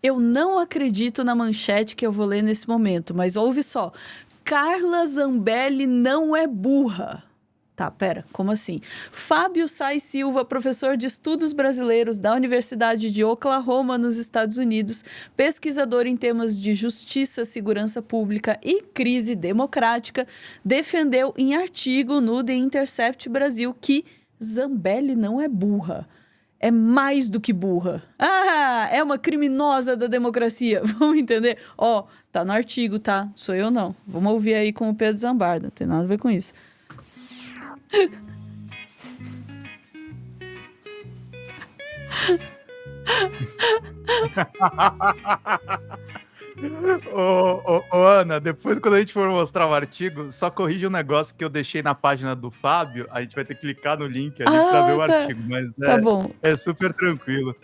Eu não acredito na manchete que eu vou ler nesse momento, mas ouve só. Carla Zambelli não é burra. Tá, pera, como assim? Fábio Sais Silva, professor de estudos brasileiros da Universidade de Oklahoma, nos Estados Unidos, pesquisador em temas de justiça, segurança pública e crise democrática, defendeu em artigo no The Intercept Brasil que Zambelli não é burra. É mais do que burra. Ah, é uma criminosa da democracia. Vamos entender? Ó, tá no artigo, tá? Sou eu não. Vamos ouvir aí com o Pedro Zambarda. Não tem nada a ver com isso. Ana, depois quando a gente for mostrar o artigo, só corrige um negócio que eu deixei na página do Fábio, a gente vai ter que clicar no link ali para ver o Tá. artigo, mas Tá bom. é super tranquilo.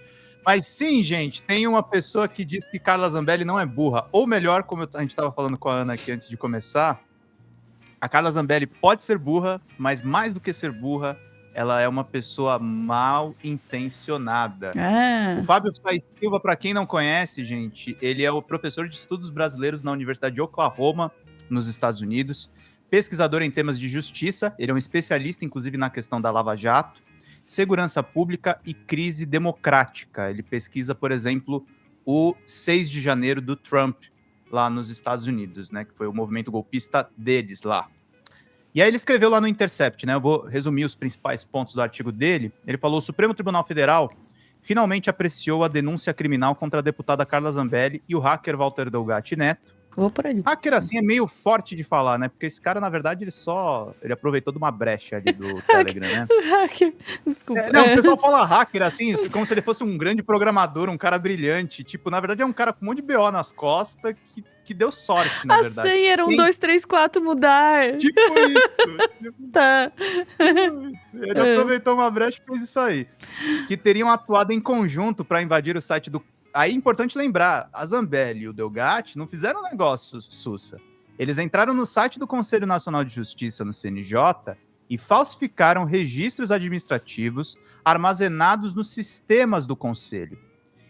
Mas sim, gente, tem uma pessoa que diz que Carla Zambelli não é burra, ou melhor, como a gente estava falando com a Ana aqui antes de começar, a Carla Zambelli pode ser burra, mas mais do que ser burra, ela é uma pessoa mal intencionada. O Fábio Sais Silva, para quem não conhece, gente, ele é o professor de estudos brasileiros na Universidade de Oklahoma, nos Estados Unidos, pesquisador em temas de justiça, ele é um especialista, inclusive, na questão da Lava Jato, segurança pública e crise democrática. Ele pesquisa, por exemplo, o 6 de janeiro do Trump, lá nos Estados Unidos, né, que foi o movimento golpista deles lá. E aí ele escreveu lá no Intercept, né? Eu vou resumir os principais pontos do artigo dele. Ele falou: o Supremo Tribunal Federal finalmente apreciou a denúncia criminal contra a deputada Carla Zambelli e o hacker Walter Delgatti Neto. Vou por ali. Hacker, assim, é meio forte de falar, né? Porque esse cara, na verdade, ele aproveitou de uma brecha ali do Telegram, né? Hacker, desculpa. O pessoal fala hacker, assim, como se ele fosse um grande programador, um cara brilhante. Tipo, na verdade, é um cara com um monte de BO nas costas que deu sorte, na verdade. A senha era 1, 2, 3, 4 mudar. Tipo isso. Tá. Ele aproveitou uma brecha e fez isso aí. Que teriam atuado em conjunto para invadir o site do... Aí é importante lembrar, a Zambelli e o Delgatti não fizeram negócio sussa. Eles entraram no site do Conselho Nacional de Justiça, no CNJ, e falsificaram registros administrativos armazenados nos sistemas do Conselho.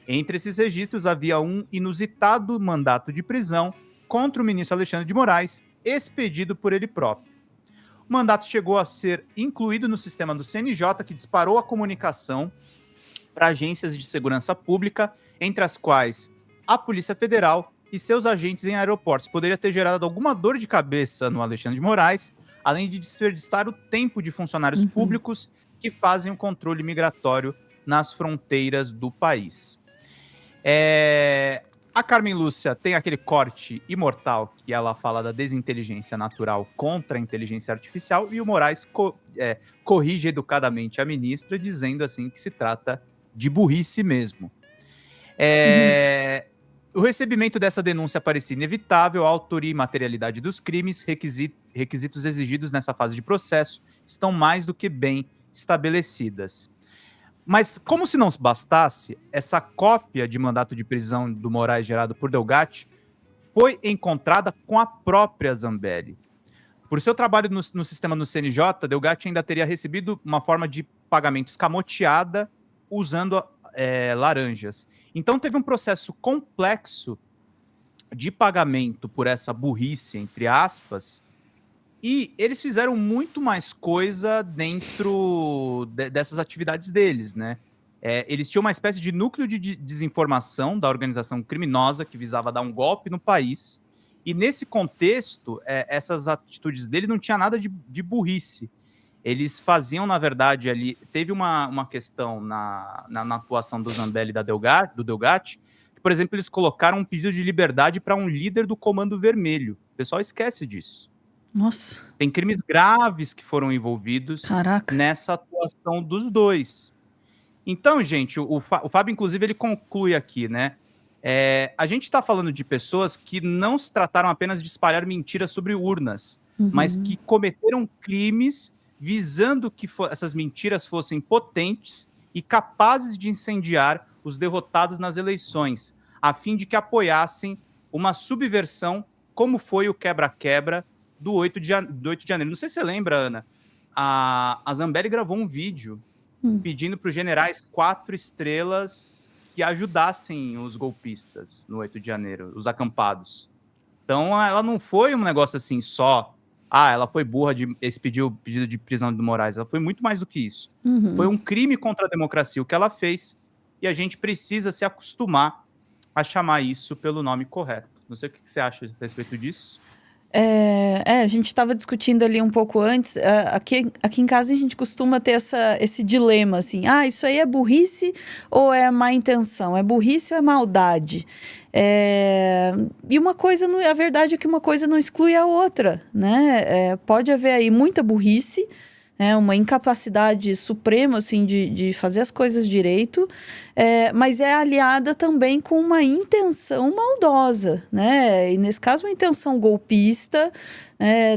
Entre esses registros havia um inusitado mandato de prisão contra o ministro Alexandre de Moraes, expedido por ele próprio. O mandato chegou a ser incluído no sistema do CNJ, que disparou a comunicação para agências de segurança pública, entre as quais a Polícia Federal e seus agentes em aeroportos. Poderia ter gerado alguma dor de cabeça no Alexandre de Moraes, além de desperdiçar o tempo de funcionários públicos que fazem o controle migratório nas fronteiras do país. A Carmen Lúcia tem aquele corte imortal que ela fala da desinteligência natural contra a inteligência artificial, e o Moraes corrige educadamente a ministra, dizendo assim que se trata de burrice mesmo. O recebimento dessa denúncia parecia inevitável, a autoria e materialidade dos crimes, requisitos exigidos nessa fase de processo, estão mais do que bem estabelecidas. Mas, como se não bastasse, essa cópia de mandato de prisão do Moraes gerado por Delgatti foi encontrada com a própria Zambelli. Por seu trabalho no sistema no CNJ, Delgatti ainda teria recebido uma forma de pagamento escamoteada usando laranjas. Então teve um processo complexo de pagamento por essa burrice, entre aspas, e eles fizeram muito mais coisa dentro dessas atividades deles, né? Eles tinham uma espécie de núcleo de desinformação da organização criminosa que visava dar um golpe no país. E nesse contexto, essas atitudes deles não tinha nada de burrice. Eles faziam, na verdade, ali... Teve uma questão na atuação do Zambelli e do Delgatti, que, por exemplo, eles colocaram um pedido de liberdade para um líder do Comando Vermelho. O pessoal esquece disso. Nossa. Tem crimes graves que foram envolvidos nessa atuação dos dois. Então, gente, o Fábio, inclusive, ele conclui aqui, né? A gente está falando de pessoas que não se trataram apenas de espalhar mentiras sobre urnas, mas que cometeram crimes visando que essas mentiras fossem potentes e capazes de incendiar os derrotados nas eleições, a fim de que apoiassem uma subversão, como foi o quebra-quebra do 8 de janeiro. Não sei se você lembra, Ana, a Zambelli gravou um vídeo pedindo para os generais 4 estrelas que ajudassem os golpistas no 8 de janeiro, os acampados. Então, ela não foi um negócio assim só... ela foi burra de expedir o pedido de prisão do Moraes. Ela foi muito mais do que isso. Foi um crime contra a democracia o que ela fez, e a gente precisa se acostumar a chamar isso pelo nome correto. Não sei o que você acha a respeito disso. A gente estava discutindo ali um pouco antes. Aqui em casa a gente costuma ter esse dilema, assim. Isso aí é burrice ou é má intenção? É burrice ou é maldade? E uma coisa, a verdade é que uma coisa não exclui a outra, né? Pode haver aí muita burrice, uma incapacidade suprema, assim, de fazer as coisas direito, mas é aliada também com uma intenção maldosa, né? E nesse caso, uma intenção golpista,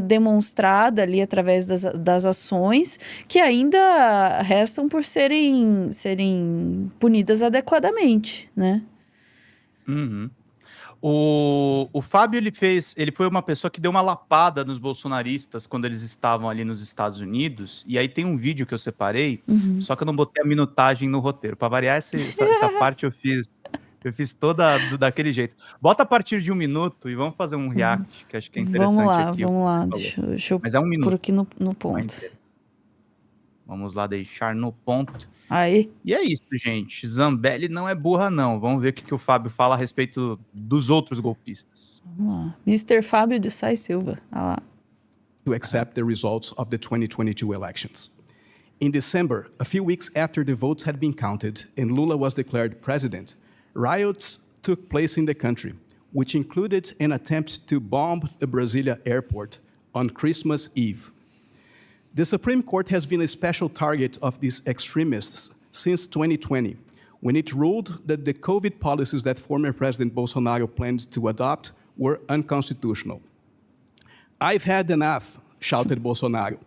demonstrada ali através das ações, que ainda restam por serem punidas adequadamente, né? Uhum. O Fábio, ele foi uma pessoa que deu uma lapada nos bolsonaristas quando eles estavam ali nos Estados Unidos, e aí tem um vídeo que eu separei, só que eu não botei a minutagem no roteiro. Para variar essa parte eu fiz toda daquele jeito. Bota a partir de 1 minuto e vamos fazer um react, que acho que é interessante aqui. Vamos lá. Deixa eu Mas é 1 minuto. por aqui no ponto. Vamos lá deixar no ponto. Aí. E é isso, gente. Zambelli não é burra, não. Vamos ver o que o Fábio fala a respeito dos outros golpistas. Vamos lá. Mr. Fábio de Sá Silva. To accept the results of the 2022 elections. In December, a few weeks after the votes had been counted and Lula was declared president, riots took place in the country, which included an attempt to bomb the Brasilia airport on Christmas Eve. The Supreme Court has been a special target of these extremists since 2020, when it ruled that the COVID policies that former President Bolsonaro planned to adopt were unconstitutional. "I've had enough," shouted Bolsonaro.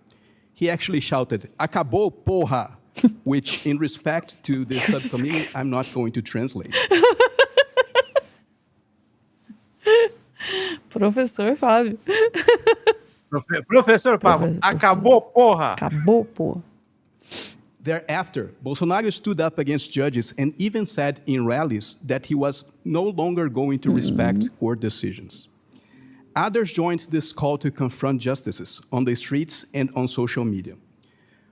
He actually shouted, "Acabou, porra," which, in respect to the subcommittee, I'm not going to translate. Professor Fábio. Professor Pablo, acabou, porra! Acabou, porra. Thereafter, Bolsonaro stood up against judges and even said in rallies that he was no longer going to respect court decisions. Others joined this call to confront justices on the streets and on social media.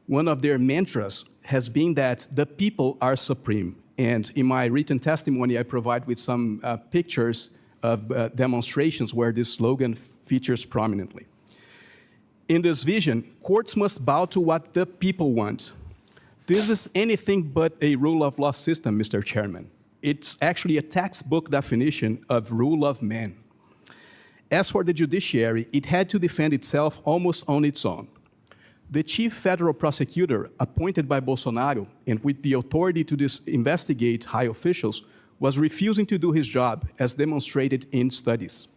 One of their mantras has been that the people are supreme. And in my written testimony, I provide with some pictures of demonstrations where this slogan features prominently. In this vision, courts must bow to what the people want. This is anything but a rule of law system, Mr. Chairman. It's actually a textbook definition of rule of man. As for the judiciary, it had to defend itself almost on its own. The chief federal prosecutor appointed by Bolsonaro and with the authority to investigate high officials was refusing to do his job, as demonstrated in studies.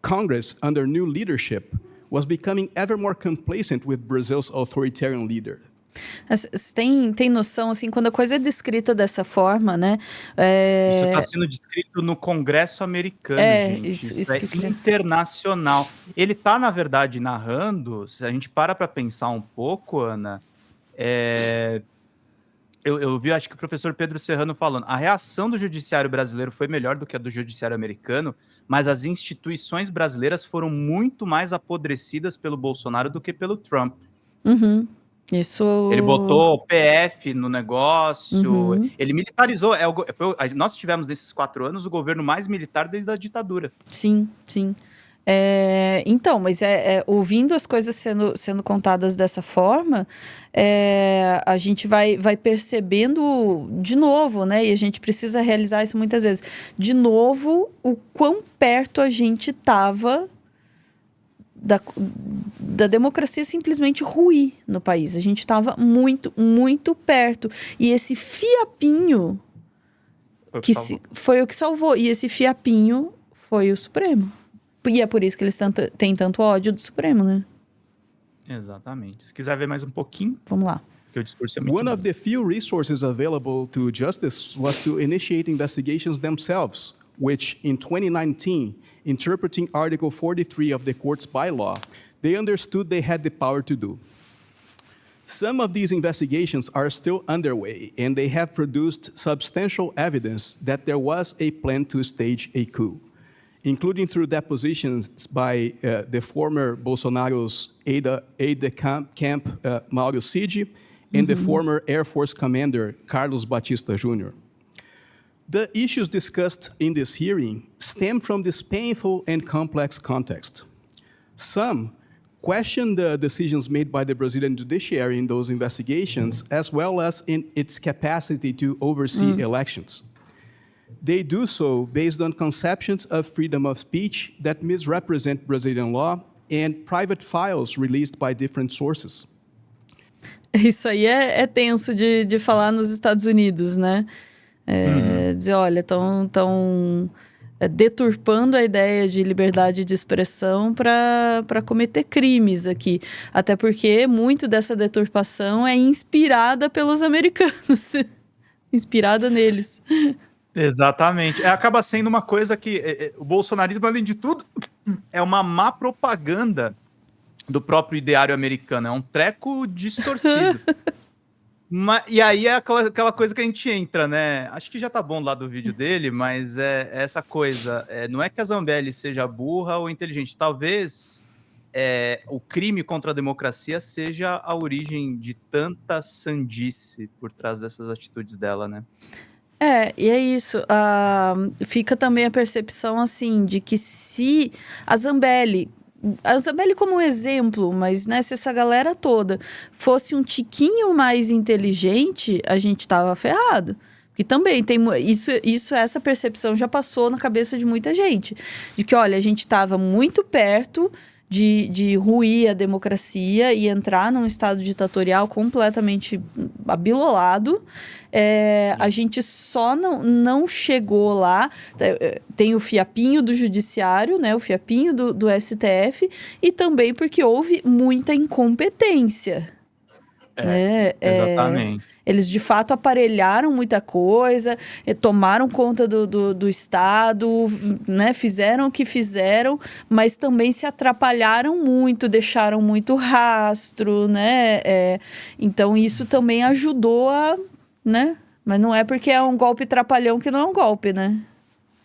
Congress, under new leadership, was becoming ever more complacent with Brazil's authoritarian leader. Tem noção, assim, quando a coisa é descrita dessa forma, né? Isso está sendo descrito no Congresso americano, gente. Isso é internacional. Ele está, na verdade, narrando, se a gente para pensar um pouco, Ana, eu vi, acho que o professor Pedro Serrano falando, a reação do judiciário brasileiro foi melhor do que a do judiciário americano, mas as instituições brasileiras foram muito mais apodrecidas pelo Bolsonaro do que pelo Trump. Isso... Ele botou o PF no negócio, ele militarizou. Nós tivemos, nesses 4 anos, o governo mais militar desde a ditadura. Sim. Então, mas ouvindo as coisas sendo contadas dessa forma, a gente vai percebendo de novo, né? E a gente precisa realizar isso muitas vezes. De novo, o quão perto a gente estava da democracia simplesmente ruir no país. A gente estava muito, muito perto. E esse fiapinho foi o que salvou. E esse fiapinho foi o Supremo. E é por isso que eles têm tanto ódio do Supremo, né? Exatamente. Se quiser ver mais um pouquinho... Vamos lá. Que o discurso é muito One of the few resources available to justice was to initiate investigations themselves, which in 2019, interpreting Article 43 of the court's bylaw, they understood they had the power to do. Some of these investigations are still underway, and they have produced substantial evidence that there was a plan to stage a coup, including through depositions by the former Bolsonaro's aide-de-camp, Mauro Cid, and the former Air Force commander, Carlos Batista Jr. The issues discussed in this hearing stem from this painful and complex context. Some question the decisions made by the Brazilian judiciary in those investigations, as well as in its capacity to oversee elections. They do so based on conceptions of freedom of speech that misrepresent Brazilian law and private files released by different sources. Isso aí é tenso de falar nos Estados Unidos, né? Dizer, olha, estão deturpando a ideia de liberdade de expressão para cometer crimes aqui. Até porque muito dessa deturpação é inspirada pelos americanos. Inspirada neles. Exatamente. Acaba sendo uma coisa que o bolsonarismo, além de tudo, é uma má propaganda do próprio ideário americano. É um treco distorcido. E aí é aquela coisa que a gente entra, né? Acho que já tá bom lá do vídeo dele, mas é essa coisa. Não é que a Zambelli seja burra ou inteligente. Talvez o crime contra a democracia seja a origem de tanta sandice por trás dessas atitudes dela, né? E é isso. Fica também a percepção, assim, de que se a Zambelli como um exemplo, mas né, se essa galera toda fosse um tiquinho mais inteligente, a gente tava ferrado. Porque também tem essa percepção já passou na cabeça de muita gente. De que, olha, a gente tava muito perto de ruir a democracia e entrar num estado ditatorial completamente abilolado. A gente só não chegou lá. Tem o fiapinho do judiciário, né, o fiapinho do STF, e também porque houve muita incompetência. Exatamente. Eles, de fato, aparelharam muita coisa, tomaram conta do Estado, né, fizeram o que fizeram, mas também se atrapalharam muito, deixaram muito rastro, né? Então, isso também ajudou né? Mas não é porque é um golpe trapalhão que não é um golpe, né?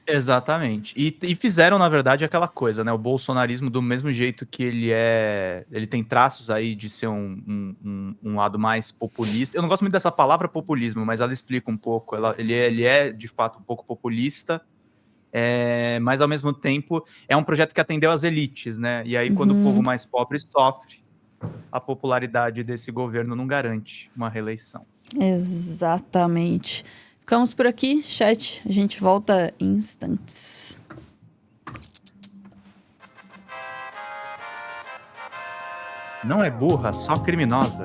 Exatamente. E fizeram, na verdade, aquela coisa, né? O bolsonarismo, do mesmo jeito que ele tem traços aí de ser um lado mais populista. Eu não gosto muito dessa palavra populismo, mas ela explica um pouco. Ele é, de fato, um pouco populista, mas, ao mesmo tempo, é um projeto que atendeu às elites, né? E aí, quando o povo mais pobre sofre, a popularidade desse governo não garante uma reeleição. Exatamente. Ficamos por aqui, chat. A gente volta em instantes. Não é burra, só criminosa.